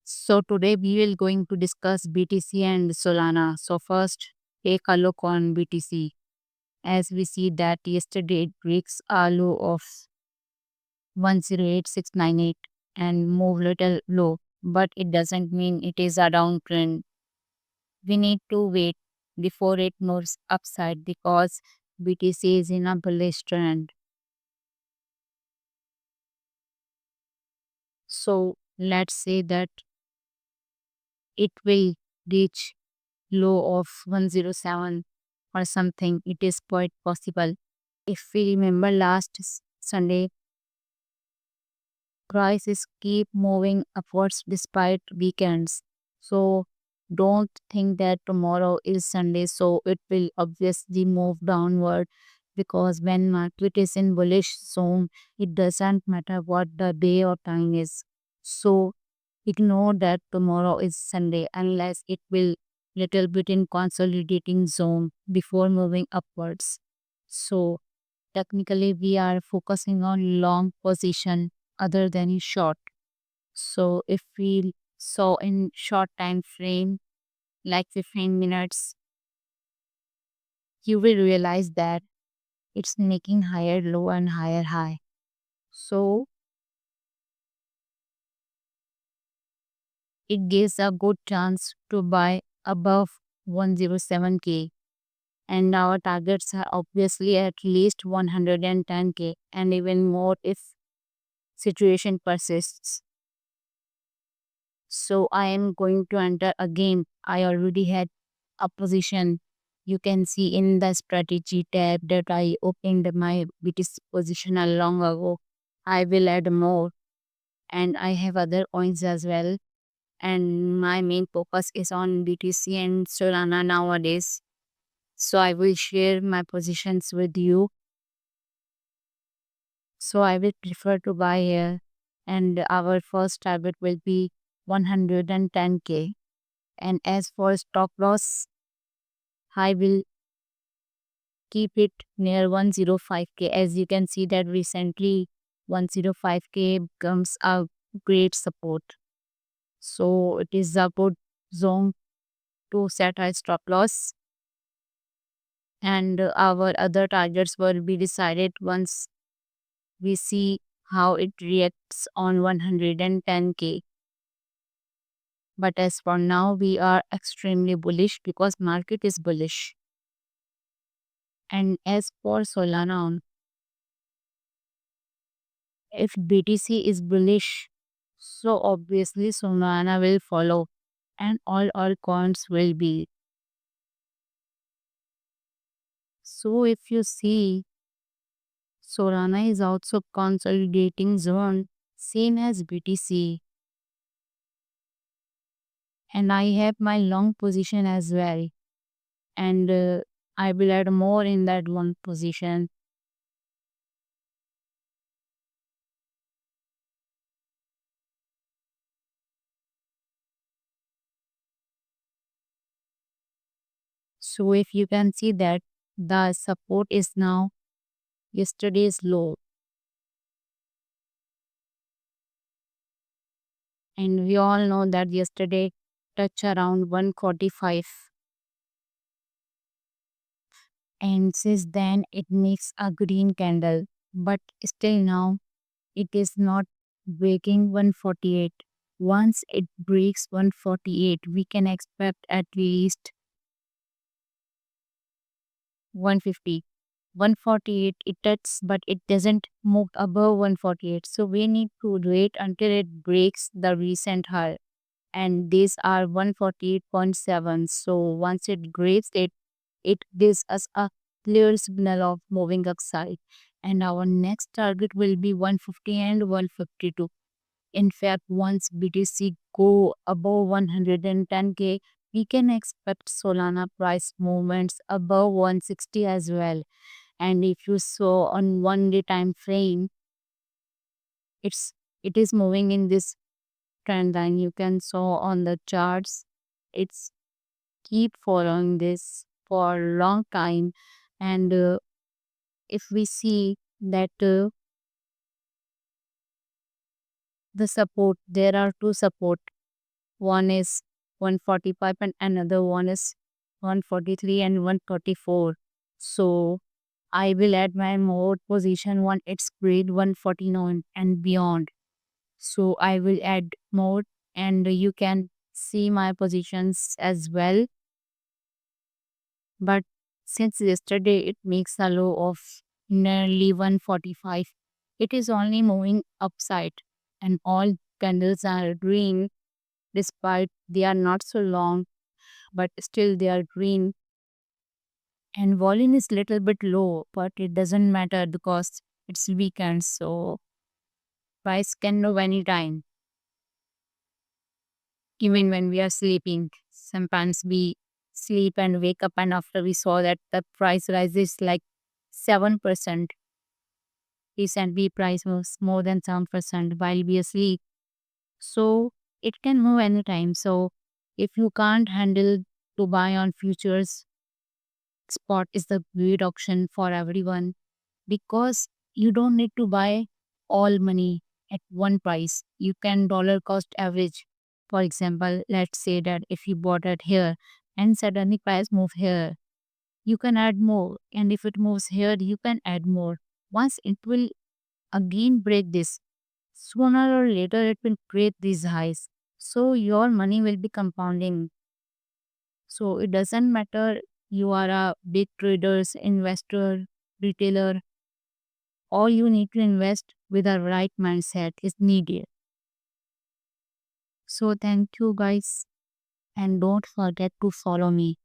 So today we will going to discuss BTC and Solana. So first, take a look on BTC. As we see that yesterday it breaks a low of 108698 and move little low, but it doesn't mean it is a downtrend. We need to wait before it moves upside because BTC is in a bullish trend. So let's say that it will reach low of 107 or something. It is quite possible. If we remember last Sunday, prices keep moving upwards despite weekends. So don't think that tomorrow is Sunday, so it will obviously move downward because when market is in bullish zone, it doesn't matter what the day or time is. So ignore that tomorrow is Sunday unless it will little bit in consolidating zone before moving upwards. So technically we are focusing on long position other than in short. So if we saw in short time frame like 15 minutes, you will realize that it's making higher low and higher high. So it gives a good chance to buy above 107K, and our targets are obviously at least 110K and even more if situation persists. So I am going to enter again. I already had a position. You can see in the strategy tab that I opened my BTC position a long ago. I will add more, and I have other coins as well. And my main focus is on BTC and Solana nowadays. So I will share my positions with you. So I will prefer to buy here, and our first target will be 110K. And as for stop loss, I will keep it near 105K. As you can see that recently 105K becomes a great support. So it is a good zone to set a stop loss. And our other targets will be decided once we see how it reacts on 110K. But as for now, we are extremely bullish because market is bullish. And as for Solana, if BTC is bullish, so obviously Solana will follow and all altcoins will be. So if you see, Solana is also consolidating zone, same as BTC. And I have my long position as well. And I will add more in that one position. So if you can see that the support is now yesterday's low, and we all know that yesterday touch around 145, and since then it makes a green candle, but still now it is not breaking 148. Once it breaks 148, we can expect at least 150. 148 it touches, but it doesn't move above 148, so we need to wait until it breaks the recent high, and these are 148.7. So once it breaks it, it gives us a clear signal of moving upside, and our next target will be 150 and 152. In fact, once BTC go above 110K, we can expect Solana price movements above 160 as well. And if you saw on 1 day time frame, it's it is moving in this trend line. You can saw on the charts, it's keep following this for a long time. And if we see that the support, there are two support. one is 145 and another one is 143 and 134. So I will add my more position when it's grade 149 and beyond. So I will add more and you can see my positions as well. But since yesterday it makes a low of nearly 145, it is only moving upside and all candles are green despite they are not so long, but still they are green, and volume is little bit low, but it doesn't matter because it's weekend, so price can move anytime, even when we are sleeping. Sometimes we sleep and wake up, and after we saw that the price rises like 7%. Recently, price was more than 7% while we are asleep. So it can move anytime. So if you can't handle to buy on futures, spot is the great option for everyone because you don't need to buy all money at one price. You can dollar cost average. For example, let's say that if you bought it here and suddenly price move here, you can add more. And if it moves here, you can add more. Once it will again break this, sooner or later it will break these highs. So your money will be compounding. So it doesn't matter you are a big traders, investor, retailer, all you need to invest with a right mindset is needed. So thank you guys and don't forget to follow me.